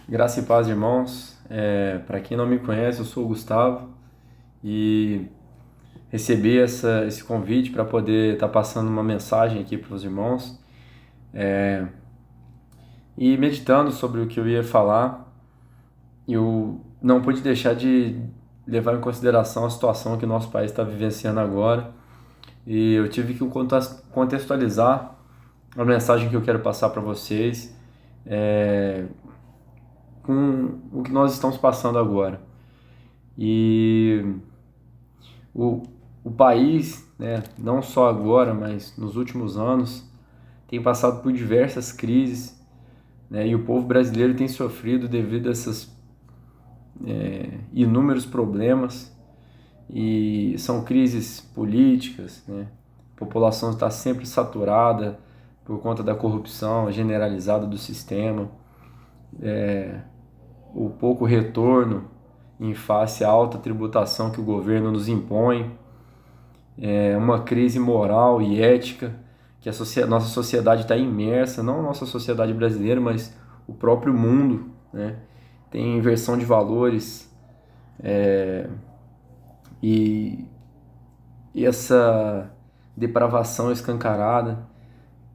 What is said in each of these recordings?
Graça e paz, irmãos. Para quem não me conhece, eu sou o Gustavo e recebi esse convite para poder estar passando uma mensagem aqui para os irmãos e meditando sobre o que eu ia falar. Eu não pude deixar de levar em consideração a situação que o nosso país está vivenciando agora e eu tive que contextualizar a mensagem que eu quero passar para vocês com o que nós estamos passando agora. E O, o país, né, não só agora, mas nos últimos anos, tem passado por diversas crises, né, e o povo brasileiro tem sofrido devido a esses inúmeros problemas. E são crises políticas, né? A população está sempre saturada por conta da corrupção generalizada do sistema, o pouco retorno em face à alta tributação que o governo nos impõe, uma crise moral e ética que nossa sociedade está imersa, não a nossa sociedade brasileira, mas o próprio mundo, né? Tem inversão de valores e, e essa depravação escancarada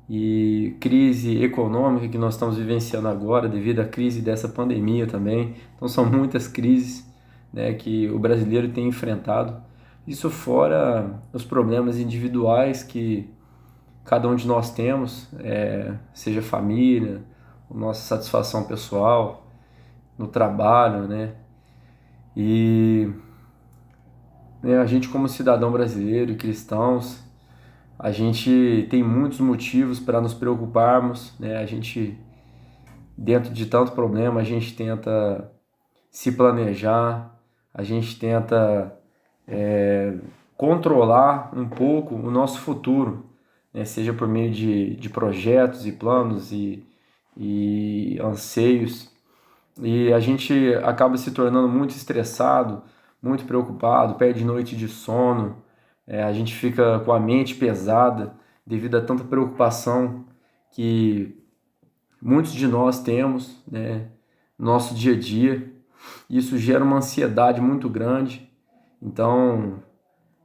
e crise econômica que nós estamos vivenciando agora devido à crise dessa pandemia também. Então são muitas crises, né, que o brasileiro tem enfrentado. Isso fora os problemas individuais que cada um de nós temos, seja família, nossa satisfação pessoal, no trabalho, né? E né, a gente como cidadão brasileiro e cristãos, a gente tem muitos motivos para nos preocuparmos, né? A gente, dentro de tanto problema, a gente tenta se planejar, a gente tenta controlar um pouco o nosso futuro, né? Seja por meio de projetos e planos e anseios. E a gente acaba se tornando muito estressado, muito preocupado, perde noite de sono, a gente fica com a mente pesada devido a tanta preocupação que muitos de nós temos, né, no nosso dia a dia. Isso gera uma ansiedade muito grande. Então,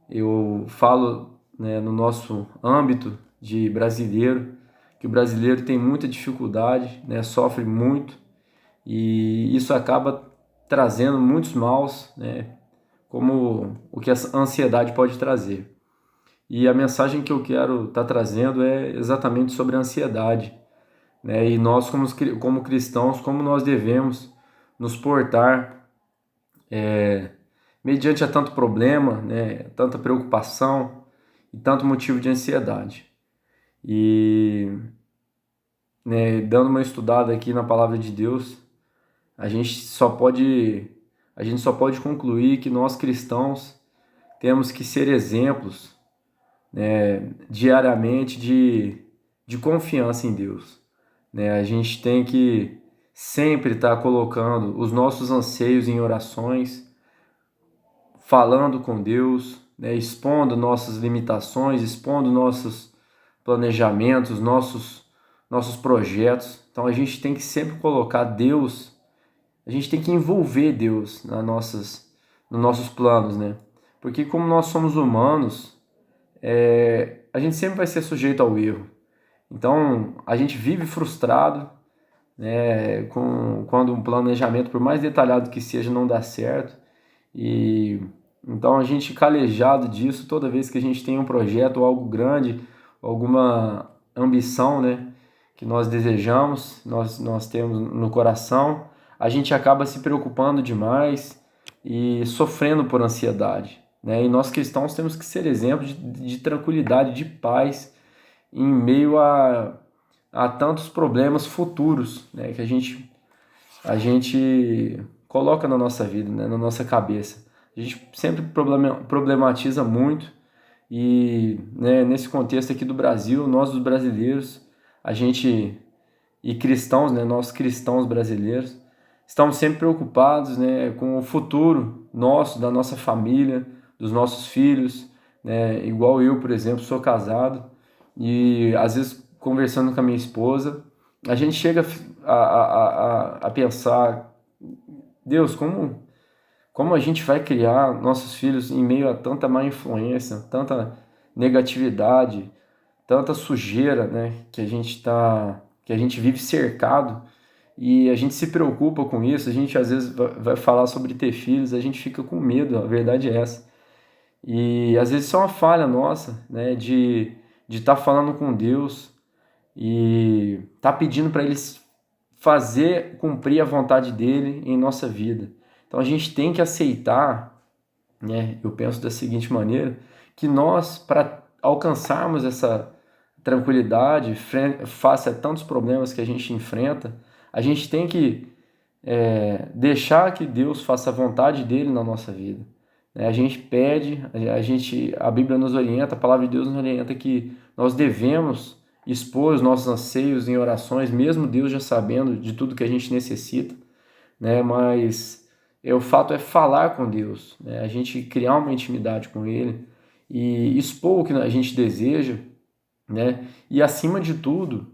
eu falo, né, no nosso âmbito de brasileiro, que o brasileiro tem muita dificuldade, né, sofre muito, e isso acaba trazendo muitos maus, né, como o que a ansiedade pode trazer. E a mensagem que eu quero estar trazendo é exatamente sobre a ansiedade, né, e nós como cristãos, como nós devemos nos portar mediante a tanto problema, né, tanta preocupação e tanto motivo de ansiedade. E, né, dando uma estudada aqui na palavra de Deus, a gente só pode a gente só pode concluir que nós cristãos temos que ser exemplos, né, diariamente de confiança em Deus, né? A gente tem que sempre estar colocando os nossos anseios em orações, falando com Deus, né, expondo nossas limitações, expondo nossos planejamentos, nossos projetos. Então a gente tem que sempre colocar Deus, a gente tem que envolver Deus nos nossos planos, né? Porque como nós somos humanos, a gente sempre vai ser sujeito ao erro. Então a gente vive frustrado, né, quando um planejamento, por mais detalhado que seja, não dá certo. E então a gente calejado disso toda vez que a gente tem um projeto ou algo grande, alguma ambição, né, que nós desejamos, nós temos no coração, a gente acaba se preocupando demais e sofrendo por ansiedade, né? E nós cristãos temos que ser exemplos de tranquilidade, de paz em meio a tantos problemas futuros, né, que a gente coloca na nossa vida, né, na nossa cabeça. A gente sempre problematiza muito e, né, nesse contexto aqui do Brasil, nós os brasileiros, a gente e cristãos, né, nós cristãos brasileiros, estamos sempre preocupados, né, com o futuro nosso, da nossa família, dos nossos filhos, né, igual eu, por exemplo, sou casado e às vezes conversando com a minha esposa, a gente chega a pensar, Deus, como a gente vai criar nossos filhos em meio a tanta má influência, tanta negatividade, tanta sujeira, né, que a gente vive cercado, e a gente se preocupa com isso. A gente às vezes vai falar sobre ter filhos, a gente fica com medo, a verdade é essa. E às vezes isso é uma falha nossa, né, de estar falando com Deus e estar pedindo para eles fazer cumprir a vontade dele em nossa vida. Então a gente tem que aceitar, né, eu penso da seguinte maneira, que nós, para alcançarmos essa tranquilidade face a tantos problemas que a gente enfrenta, a gente tem que deixar que Deus faça a vontade dele na nossa vida. A gente pede, a Bíblia nos orienta, a palavra de Deus nos orienta que nós devemos expor os nossos anseios em orações, mesmo Deus já sabendo de tudo que a gente necessita, né? Mas o fato é falar com Deus, né? A gente criar uma intimidade com Ele e expor o que a gente deseja, né? E acima de tudo,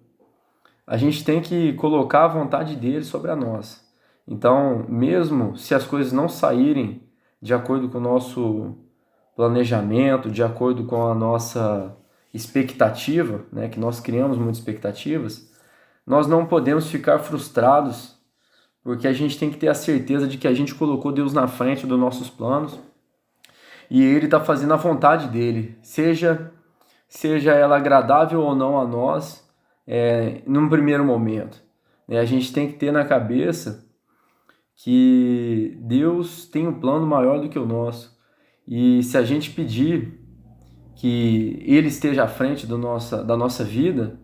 a gente tem que colocar a vontade dele sobre a nossa. Então, mesmo se as coisas não saírem de acordo com o nosso planejamento, de acordo com a nossa expectativa, né, que nós criamos muitas expectativas, nós não podemos ficar frustrados, porque a gente tem que ter a certeza de que a gente colocou Deus na frente dos nossos planos e Ele está fazendo a vontade dele, seja ela agradável ou não a nós, num primeiro momento. A gente tem que ter na cabeça que Deus tem um plano maior do que o nosso. E se a gente pedir que Ele esteja à frente da nossa vida,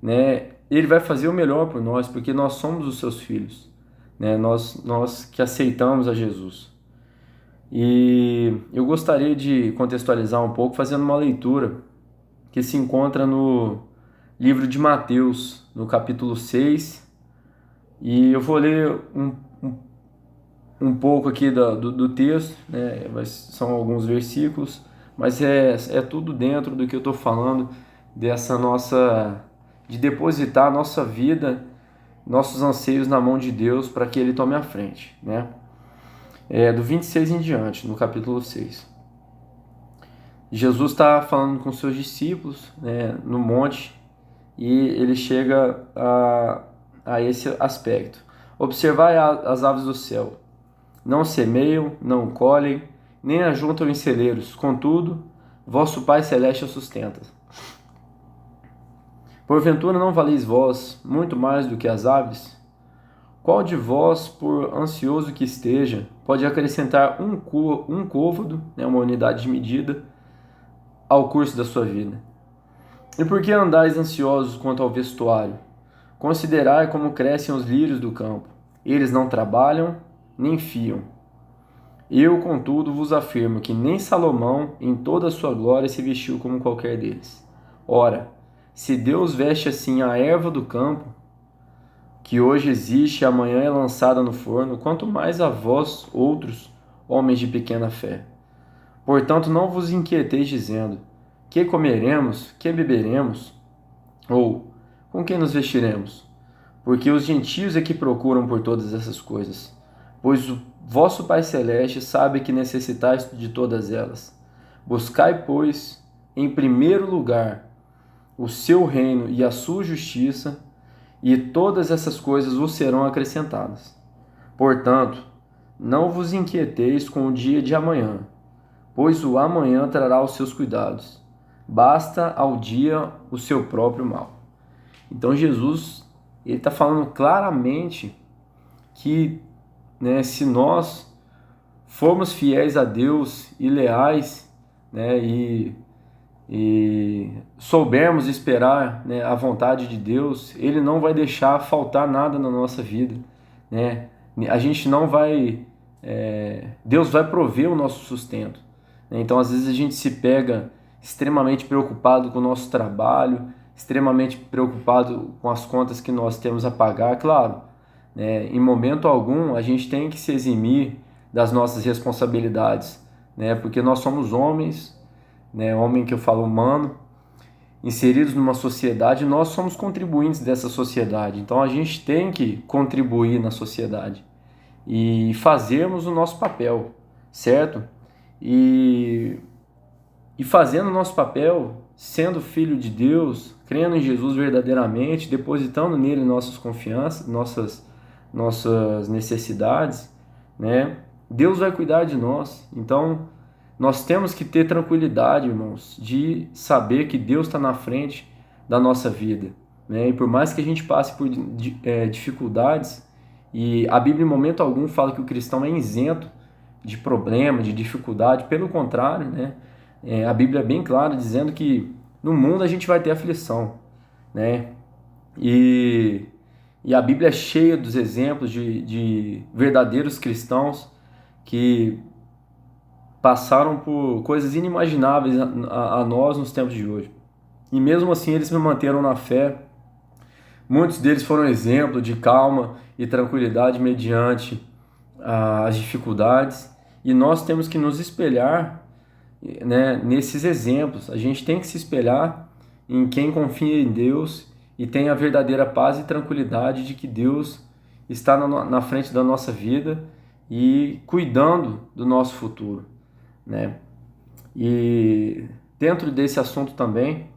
né, Ele vai fazer o melhor por nós, porque nós somos os seus filhos, né, nós que aceitamos a Jesus. E eu gostaria de contextualizar um pouco fazendo uma leitura que se encontra no livro de Mateus, no capítulo 6, e eu vou ler um pouco aqui do texto, né? São alguns versículos, mas é tudo dentro do que eu estou falando, de depositar a nossa vida, nossos anseios na mão de Deus para que Ele tome a frente, né? Do 26 em diante, no capítulo 6. Jesus está falando com seus discípulos, né, no monte, e ele chega a esse aspecto. Observai as aves do céu. Não semeiam, não colhem, nem ajuntam em celeiros. Contudo, vosso Pai Celeste as sustenta. Porventura não valeis vós muito mais do que as aves? Qual de vós, por ansioso que esteja, pode acrescentar um côvado, né, uma unidade de medida, ao curso da sua vida? E por que andais ansiosos quanto ao vestuário? Considerai como crescem os lírios do campo. Eles não trabalham, nem fiam. Eu, contudo, vos afirmo que nem Salomão, em toda a sua glória, se vestiu como qualquer deles. Ora, se Deus veste assim a erva do campo, que hoje existe e amanhã é lançada no forno, quanto mais a vós, outros, homens de pequena fé. Portanto, não vos inquieteis dizendo, que comeremos, que beberemos, ou com que nos vestiremos? Porque os gentios é que procuram por todas essas coisas. Pois o vosso Pai Celeste sabe que necessitais de todas elas. Buscai, pois, em primeiro lugar, o seu reino e a sua justiça, e todas essas coisas vos serão acrescentadas. Portanto, não vos inquieteis com o dia de amanhã, pois o amanhã trará os seus cuidados. Basta ao dia o seu próprio mal. Então Jesus está falando claramente que, né, se nós formos fiéis a Deus e leais, né, e soubermos esperar, né, a vontade de Deus, Ele não vai deixar faltar nada na nossa vida, né? A gente não vai... Deus vai prover o nosso sustento, né? Então, às vezes, a gente se pega extremamente preocupado com o nosso trabalho, extremamente preocupado com as contas que nós temos a pagar, claro, né? Em momento algum, a gente tem que se eximir das nossas responsabilidades, né? Porque nós somos homens, né? Homem que eu falo humano, inseridos numa sociedade, nós somos contribuintes dessa sociedade. Então a gente tem que contribuir na sociedade e fazermos o nosso papel, certo? E fazendo o nosso papel, sendo filho de Deus, crendo em Jesus verdadeiramente, depositando nele nossas confianças, nossas necessidades, né? Deus vai cuidar de nós. Então, nós temos que ter tranquilidade, irmãos, de saber que Deus está na frente da nossa vida, né? E por mais que a gente passe por dificuldades, e a Bíblia em momento algum fala que o cristão é isento de problema, de dificuldade, pelo contrário, né? A Bíblia é bem clara dizendo que no mundo a gente vai ter aflição, né? E a Bíblia é cheia dos exemplos de verdadeiros cristãos que passaram por coisas inimagináveis a nós nos tempos de hoje. E mesmo assim eles se manteram na fé. Muitos deles foram exemplo de calma e tranquilidade mediante as dificuldades. E nós temos que nos espelhar, né, nesses exemplos. A gente tem que se espelhar em quem confia em Deus e tem a verdadeira paz e tranquilidade de que Deus está na frente da nossa vida e cuidando do nosso futuro, né? E dentro desse assunto também,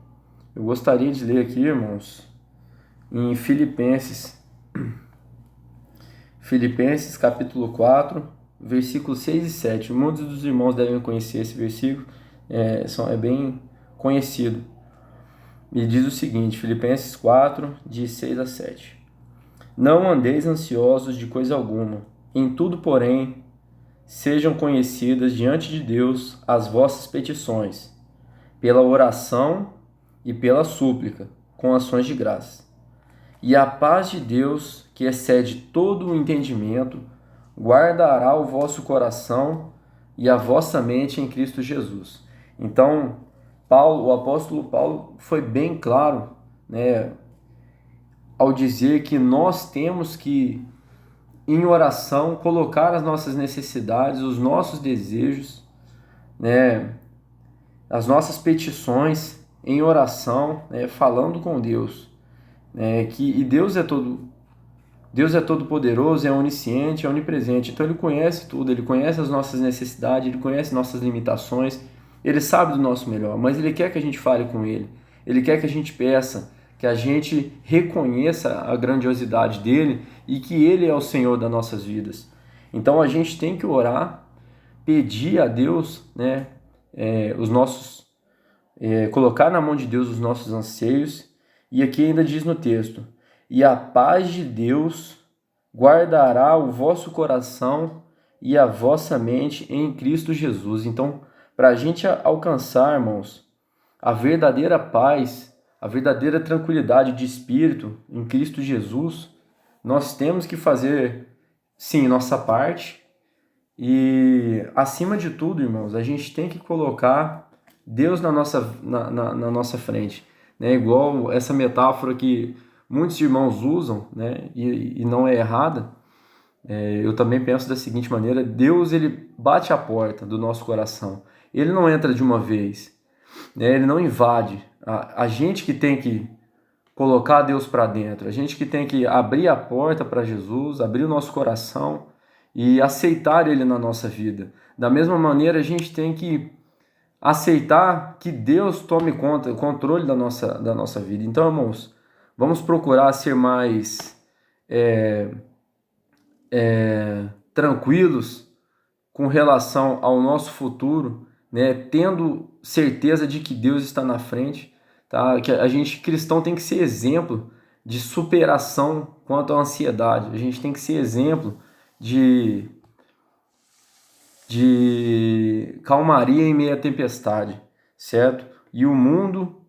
eu gostaria de ler aqui, irmãos, em Filipenses capítulo 4, versículos 6 e 7. Muitos dos irmãos devem conhecer esse versículo, é bem conhecido. E diz o seguinte, Filipenses 4, de 6 a 7. Não andeis ansiosos de coisa alguma, em tudo, porém, sejam conhecidas diante de Deus as vossas petições, pela oração e pela súplica, com ações de graça. E a paz de Deus, que excede todo o entendimento, guardará o vosso coração e a vossa mente em Cristo Jesus. Então, o apóstolo Paulo foi bem claro, né, ao dizer que nós temos que, em oração, colocar as nossas necessidades, os nossos desejos, né, as nossas petições em oração, né, falando com Deus. E Deus é todo poderoso, é onisciente, é onipresente. Então Ele conhece tudo, Ele conhece as nossas necessidades, Ele conhece nossas limitações, Ele sabe do nosso melhor, mas Ele quer que a gente fale com Ele. Ele quer que a gente peça, que a gente reconheça a grandiosidade dEle e que Ele é o Senhor das nossas vidas. Então a gente tem que orar, pedir a Deus, né, colocar na mão de Deus os nossos anseios. E aqui ainda diz no texto, e a paz de Deus guardará o vosso coração e a vossa mente em Cristo Jesus. Então, para a gente alcançar, irmãos, a verdadeira paz, a verdadeira tranquilidade de espírito em Cristo Jesus, nós temos que fazer, sim, nossa parte. E, acima de tudo, irmãos, a gente tem que colocar Deus na nossa frente. Né? Igual essa metáfora que muitos irmãos usam, né? E não é errada. Eu também penso da seguinte maneira: Deus, ele bate a porta do nosso coração. Ele não entra de uma vez, né? Ele não invade. A gente que tem que colocar Deus para dentro, a gente que tem que abrir a porta para Jesus, abrir o nosso coração e aceitar Ele na nossa vida. Da mesma maneira, a gente tem que aceitar que Deus tome controle da nossa vida. Então, irmãos, vamos procurar ser mais tranquilos com relação ao nosso futuro, né? Tendo certeza de que Deus está na frente, tá? Que a gente, cristão, tem que ser exemplo de superação quanto à ansiedade. A gente tem que ser exemplo de calmaria em meio à tempestade, certo? E o mundo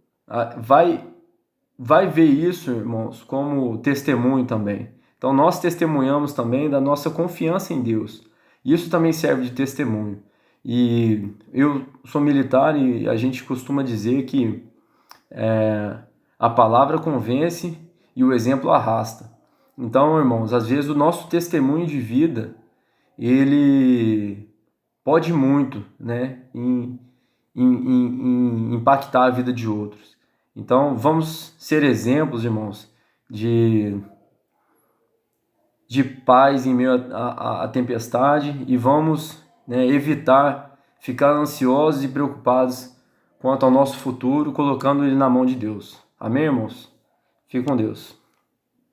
vai ver isso, irmãos, como testemunho também. Então nós testemunhamos também da nossa confiança em Deus. Isso também serve de testemunho. E eu sou militar e a gente costuma dizer que a palavra convence e o exemplo arrasta. Então, irmãos, às vezes o nosso testemunho de vida, ele pode muito, né, em impactar a vida de outros. Então, vamos ser exemplos, irmãos, de paz em meio à tempestade, e vamos, né, evitar ficar ansiosos e preocupados quanto ao nosso futuro, colocando ele na mão de Deus. Amém, irmãos? Fique com Deus.